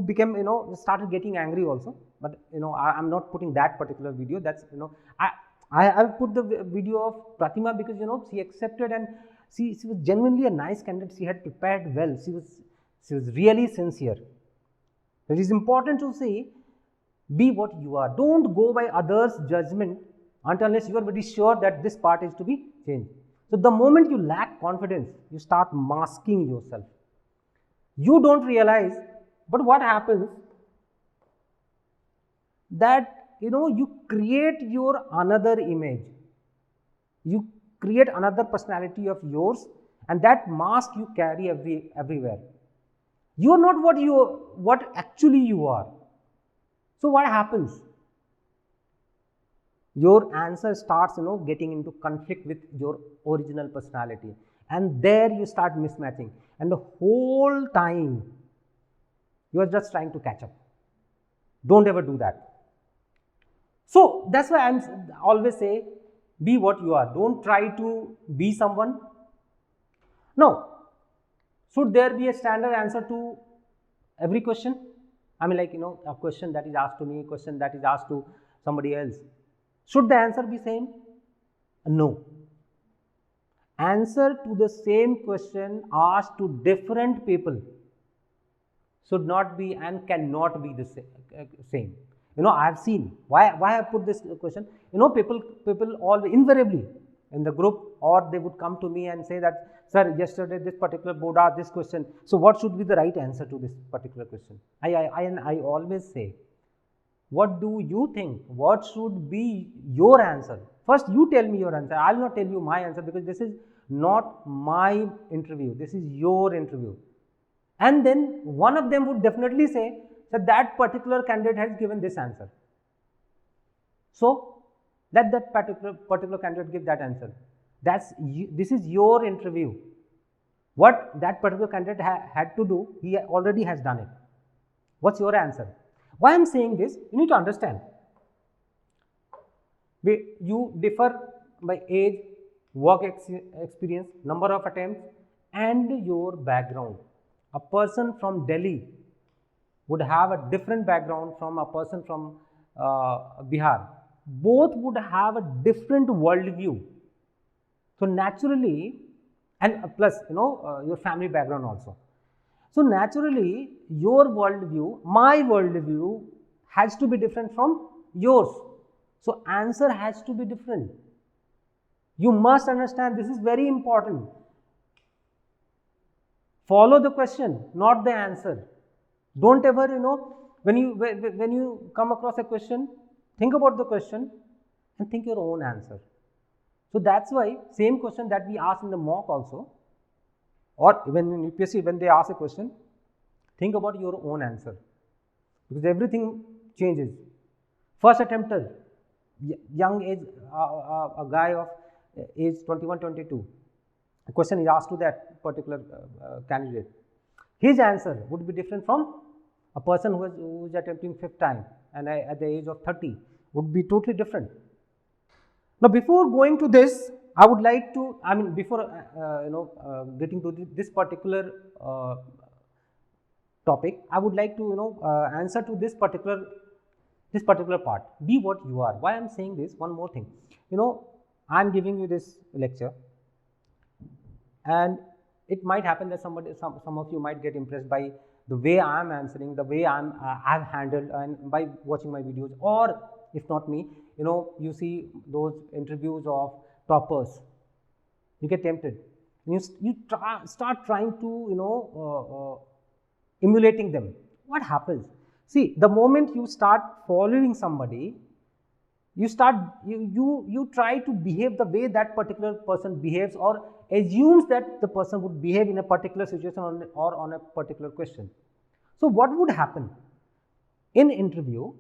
became, started getting angry also. But I'm not putting that particular video. That's I've put the video of Pratima because she accepted, and she was genuinely a nice candidate. She had prepared well. She was really sincere. It is important to say, be what you are. Don't go by others' judgment unless you are very sure that this part is to be changed. So the moment you lack confidence, you start masking yourself. You don't realize, but what happens that you create your another image. You create another personality of yours, and that mask you carry everywhere. You are not what actually you are. So what happens? Your answer starts getting into conflict with your original personality, and there you start mismatching, and the whole time you are just trying to catch up. Don't ever do that. So that's why I'm always say, be what you are. Don't try to be someone. No. Should there be a standard answer to every question? I mean, like, a question that is asked to me, a question that is asked to somebody else. Should the answer be same? No. Answer to the same question asked to different people should not be and cannot be the same. I have seen why I put this question. People all invariably in the group, or they would come to me and say that, sir, yesterday this particular board asked this question. So what should be the right answer to this particular question? I always say, what do you think? What should be your answer? First, you tell me your answer. I will not tell you my answer, because this is not my interview. This is your interview. And then one of them would definitely say that that particular candidate has given this answer. So let that particular candidate give that answer. This is your interview. What that particular candidate had to do, he already has done it. What's your answer? Why I'm saying this, you need to understand. You differ by age, work experience, number of attempts, and your background. A person from Delhi would have a different background from a person from Bihar. Both would have a different worldview. So naturally, and plus your family background also. So naturally, your worldview, my worldview has to be different from yours. So answer has to be different. You must understand, this is very important. Follow the question, not the answer. Don't ever when you come across a question, think about the question and think your own answer. So that's why same question that we ask in the mock also, or even in UPSC when they ask a question, think about your own answer, because everything changes. First attempter, young age, a guy of age 21, 22, a question is asked to that particular candidate. His answer would be different from a person who is attempting 5th time and at the age of 30 would be totally different. Now, before going to this, I would like to, before getting to this particular topic, I would like to answer to this particular part. Be what you are. Why I am saying this? One more thing. I am giving you this lecture, and it might happen that some of you might get impressed by the way I am answering, the way I've handled, and by watching my videos, or if not me, you see those interviews of toppers, you get tempted. You start trying to emulating them. What happens? See, the moment you start following somebody, you try to behave the way that particular person behaves, or assumes that the person would behave in a particular situation or on a particular question. So what would happen in interview?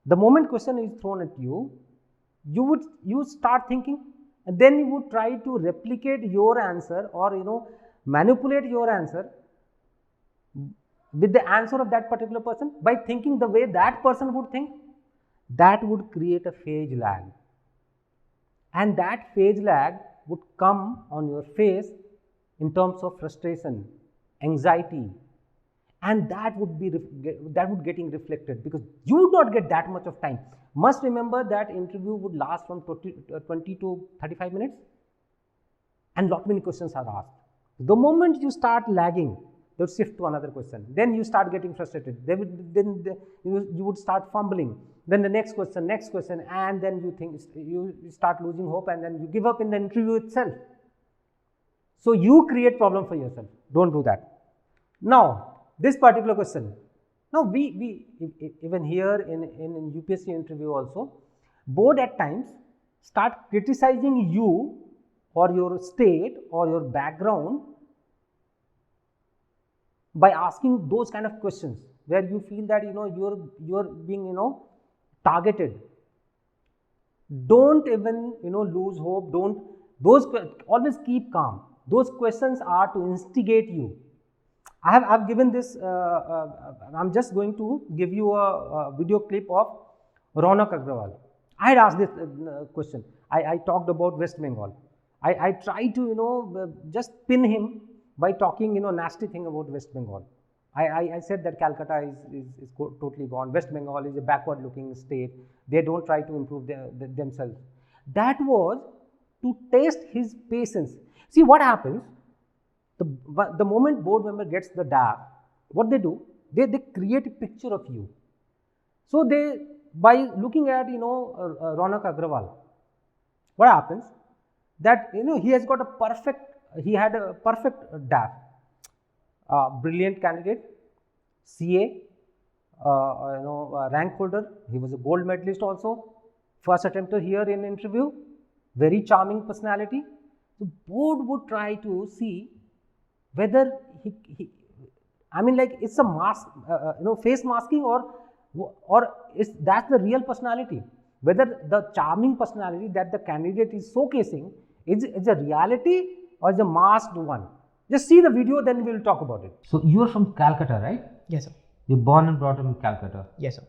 The moment question is thrown at you, you start thinking, and then you would try to replicate your answer, or manipulate your answer with the answer of that particular person by thinking the way that person would think. That would create a phase lag, and that phase lag would come on your face in terms of frustration, anxiety, and that would getting reflected, because you would not get that much of time. Must remember that interview would last from 20 to 35 minutes, and lot many questions are asked. The moment you start lagging, they would shift to another question. Then you start getting frustrated. You would start fumbling. Then the next question, and then you start losing hope, and then you give up in the interview itself. So you create problem for yourself. Don't do that. Now, this particular question. Now, we even here in UPSC interview also, board at times start criticizing you or your state or your background by asking those kind of questions where you feel that you're being targeted. Don't even lose hope. Always keep calm. Those questions are to instigate you. I've given this. I'm just going to give you a video clip of Ronak Agrawal. I had asked this question. I talked about West Bengal. I tried to just pin him by talking nasty thing about West Bengal. I said that Calcutta is totally gone. West Bengal is a backward looking state. They don't try to improve themselves. That was to test his patience. See what happens. The moment board member gets the DAP, what they do, they create a picture of you. So by looking at Ronak Agrawal, what happens, that he had a perfect DAP, brilliant candidate, CA, rank holder. He was a gold medalist also, first attempter here in interview, very charming personality. The board would try to see whether it's a mask, face masking, or that's the real personality. Whether the charming personality that the candidate is showcasing is a reality or is a masked one. Just see the video, then we will talk about it. So you are from Calcutta, right? Yes, sir. You're born and brought up in Calcutta. Yes, sir.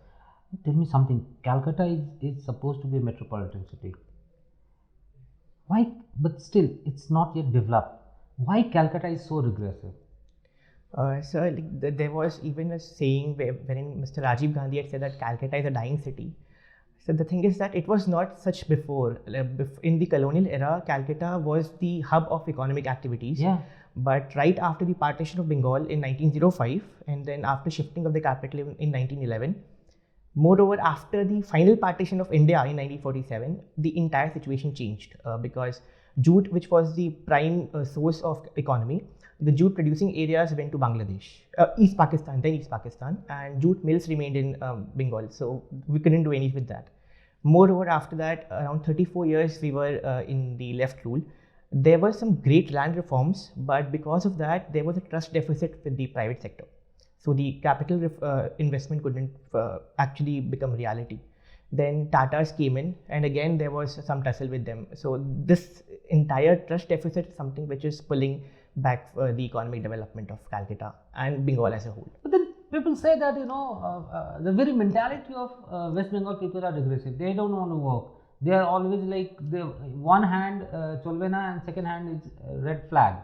Tell me something. Calcutta is supposed to be a metropolitan city. Why? But still, it's not yet developed. Why Calcutta is so regressive? Sir, there was even a saying wherein Mr. Rajiv Gandhi had said that Calcutta is a dying city. So the thing is that it was not such before. In the colonial era, Calcutta was the hub of economic activities. Yeah. But right after the partition of Bengal in 1905, and then after shifting of the capital in 1911, moreover, after the final partition of India in 1947, the entire situation changed because jute, which was the prime source of economy, the jute producing areas went to Bangladesh, East Pakistan, and jute mills remained in Bengal. So we couldn't do anything with that. Moreover, after that, around 34 years we were in the left rule. There were some great land reforms, but because of that, there was a trust deficit with the private sector. So the capital investment couldn't actually become reality. Then Tatas came in, and again there was some tussle with them. So this entire trust deficit is something which is pulling back the economic development of Calcutta and Bengal as a whole. But then people say that the very mentality of West Bengal people are regressive. They don't want to work. They are always like the one hand Cholvena and second hand is red flag.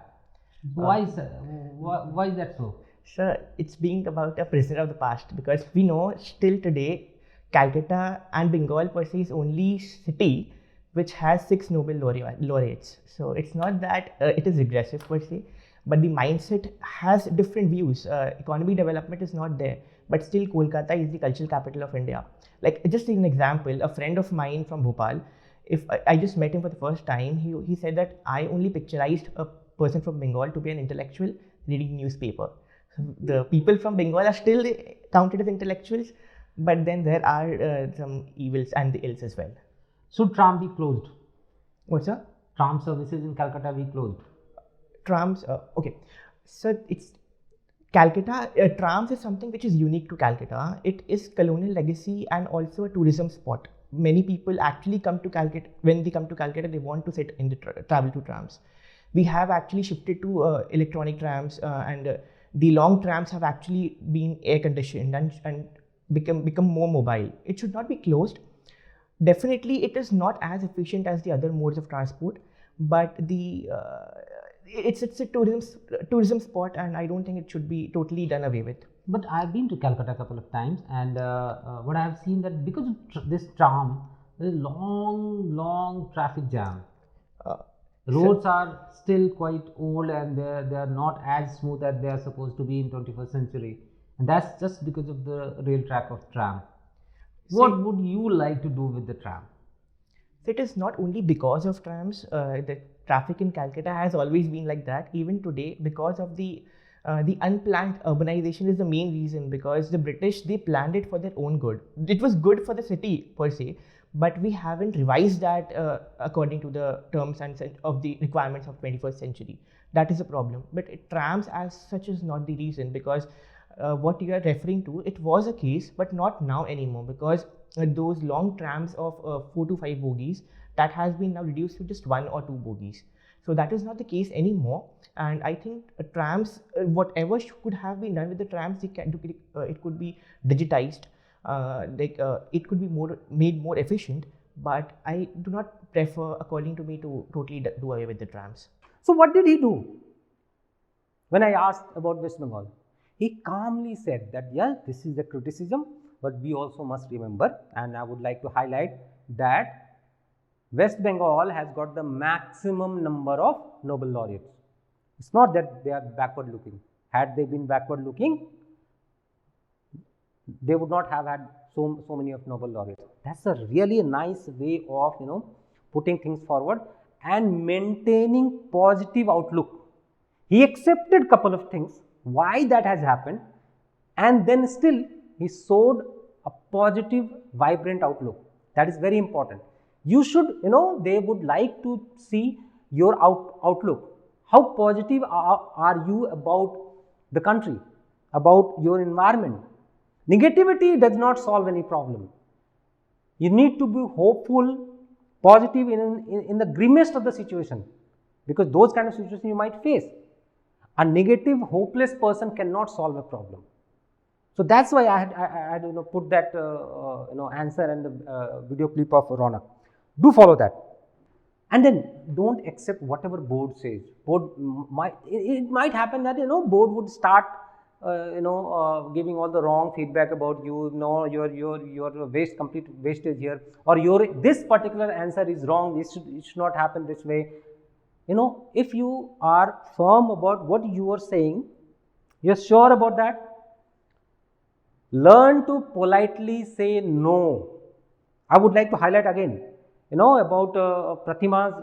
Why is that so? Sir, it's being about a prisoner of the past, because we know still today Calcutta and Bengal per se is only city which has 6 Nobel laureates. So it's not that it is regressive per se, but the mindset has different views. Economic development is not there, but still Kolkata is the cultural capital of India. Like, just an example, a friend of mine from Bhopal, if I just met him for the first time, he said that I only picturized a person from Bengal to be an intellectual reading newspaper. So the people from Bengal are still counted as intellectuals, but then there are some evils and the ills as well. Should tram be closed? What's that? Tram services in Calcutta be closed? Trams, okay. So it's Calcutta, trams is something which is unique to Calcutta. It is colonial legacy and also a tourism spot. Many people actually come to Calcutta. When they come to Calcutta, they want to sit in the travel to trams. We have actually shifted to electronic trams, and the long trams have actually been air conditioned and become more mobile. It should not be closed. Definitely, it is not as efficient as the other modes of transport, but it's a tourism spot, and I don't think it should be totally done away with. But I've been to Calcutta a couple of times, and what I have seen that because of this tram, there is long traffic jam. Roads are still quite old, and they are not as smooth as they are supposed to be in 21st century, and that's just because of the rail track of tram. What would you like to do with the tram? It is not only because of trams. The traffic in Calcutta has always been like that. Even today, because of the unplanned urbanization is the main reason, because the British, they planned it for their own good. It was good for the city per se, but we haven't revised that according to the terms and of the requirements of 21st century. That is a problem. But trams as such is not the reason, because what you are referring to, it was a case, but not now anymore, because those long trams of 4 to 5 bogies, that has been now reduced to just 1 or 2 bogies. So that is not the case anymore, and I think trams, whatever could have been done with the trams, it could be digitized, it could be made more efficient, but I do not prefer, according to me, to totally do away with the trams. So what did he do? When I asked about West Bengal, he calmly said that, yeah, this is the criticism, but we also must remember, and I would like to highlight that West Bengal has got the maximum number of Nobel laureates. It's not that they are backward looking. Had they been backward looking, they would not have had so many of Nobel laureates. That's a really nice way of putting things forward and maintaining positive outlook. He accepted couple of things, why that has happened, and then still he showed a positive, vibrant outlook. That is very important. You should, they would like to see your outlook. How positive are you about the country, about your environment? Negativity does not solve any problem. You need to be hopeful, positive in the grimmest of the situation, because those kind of situations you might face. A negative, hopeless person cannot solve a problem. So that's why I had put that answer and the video clip of Ronak. Do follow that, and then don't accept whatever board says. It might happen that board would start giving all the wrong feedback about you. No, your complete wastage here, or this particular answer is wrong. It should not happen this way. If you are firm about what you are saying, you're sure about that, learn to politely say no. I would like to highlight again, about Pratima's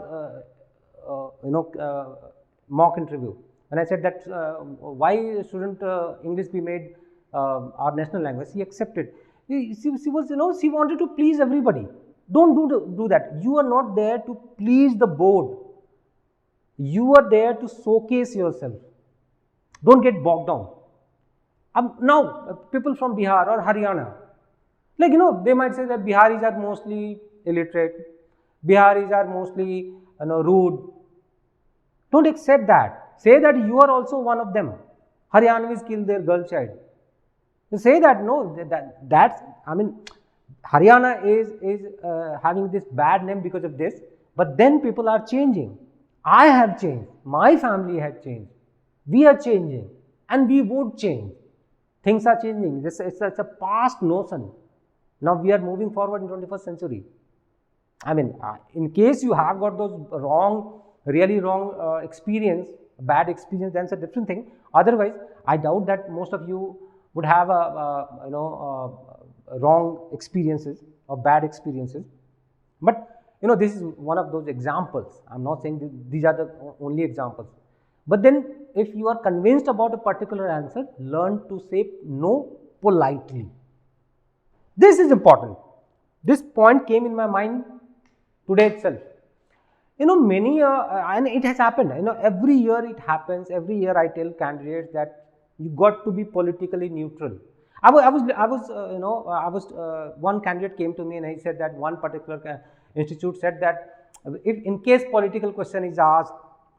mock interview. when I said that why shouldn't English be made our national language, she accepted. She was, she wanted to please everybody. Don't do that. You are not there to please the board. You are there to showcase yourself. Don't get bogged down. Now, people from Bihar or Haryana, like, they might say that Biharis are mostly illiterate, Biharis are mostly, rude. Don't accept that. Say that you are also one of them. Haryanvis kill their girl child. You say that, no, that's, I mean, Haryana is having this bad name because of this, but then people are changing. I have changed. My family has changed. We are changing, and we would change. Things are changing. It's a past notion. Now we are moving forward in 21st century. I mean, in case you have got those really wrong experience, bad experience, then it's a different thing. Otherwise, I doubt that most of you would have wrong experiences or bad experiences. But this is one of those examples. I'm not saying these are the only examples. But then, if you are convinced about a particular answer, learn to say no politely. This is important. This point came in my mind today itself. Many, and it has happened, every year it happens. Every year I tell candidates that you got to be politically neutral. One candidate came to me and he said that one particular institute said that if in case political question is asked,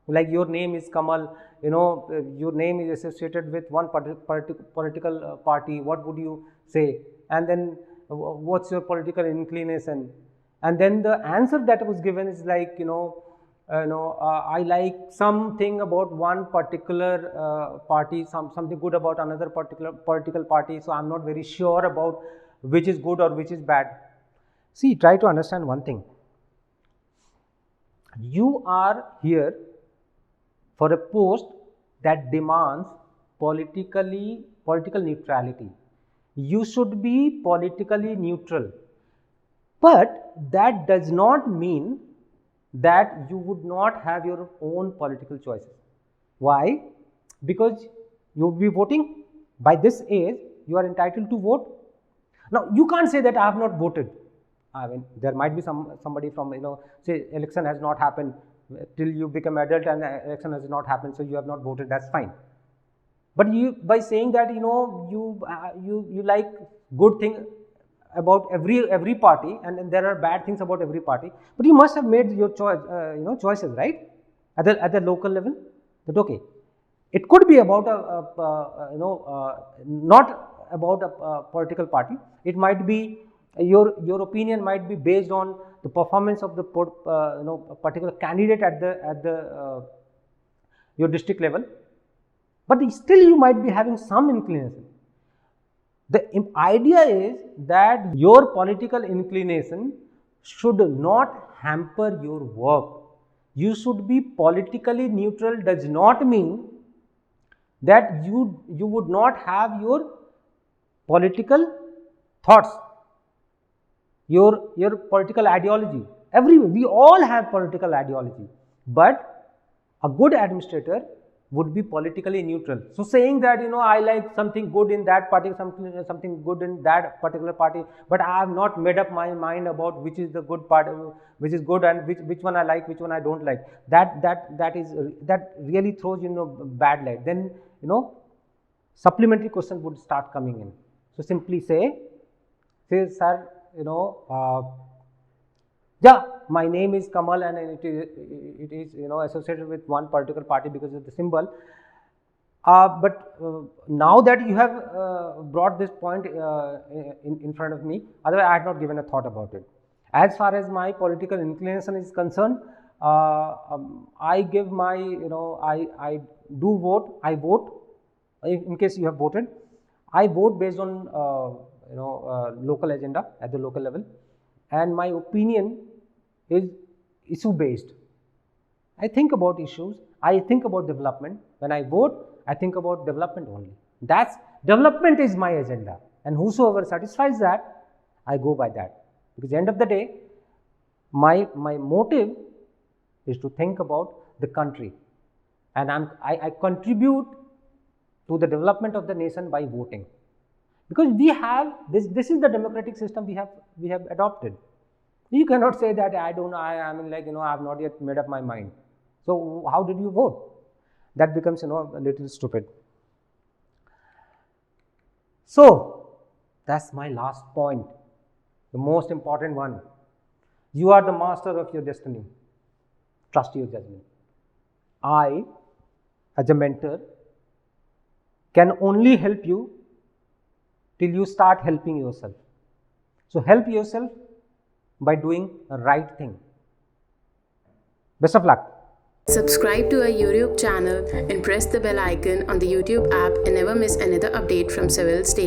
like your name is Kamal, your name is associated with one political party, what would you say? And then what's your political inclination? And then the answer that was given is like, I like something about one particular party, something good about another particular political party, so I'm not very sure about which is good or which is bad. See, try to understand one thing. You are here for a post that demands political neutrality. You should be politically neutral. But that does not mean that you would not have your own political choices. Why? Because you would be voting. By this age, you are entitled to vote. Now, you can't say that I have not voted. I mean, there might be somebody from, say election has not happened till you become adult and election has not happened, so you have not voted, that's fine. But by saying that, you like good thing about every party, and there are bad things about every party, but you must have made your choice, choices, right? At the local level, that okay. It could be about not about a political party. It might be your opinion might be based on the performance of the particular candidate at the your district level, but still you might be having some inclination. The idea is that your political inclination should not hamper your work. You should be politically neutral does not mean that you would not have your political thoughts, your political ideology. We all have political ideology, but a good administrator would be politically neutral. So saying that I like something good in that party, something good in that particular party, but I have not made up my mind about which is the good part, which is good, and which one I like, which one I don't like. That really throws bad light. Then supplementary questions would start coming in. So simply say sir, yeah, my name is Kamal and it is associated with one particular party because of the symbol. But now that you have brought this point in front of me, otherwise I had not given a thought about it. As far as my political inclination is concerned, I give my I do vote. I vote in case you have voted. I vote based on local agenda at the local level, and my opinion is issue based. I think about issues, I think about development. When I vote, I think about development only. That's development is my agenda, and whosoever satisfies that, I go by that. Because at the end of the day, my motive is to think about the country, and I contribute to the development of the nation by voting, because we have this is the democratic system we have adopted. You cannot say that I don't know, I mean, like, I have not yet made up my mind. So how did you vote? That becomes, a little stupid. So that's my last point, the most important one. You are the master of your destiny. Trust your judgment. I, as a mentor, can only help you till you start helping yourself. So help yourself by doing the right thing. Best of luck. Subscribe to our YouTube channel and press the bell icon on the YouTube app and never miss another update from Civil's Daily.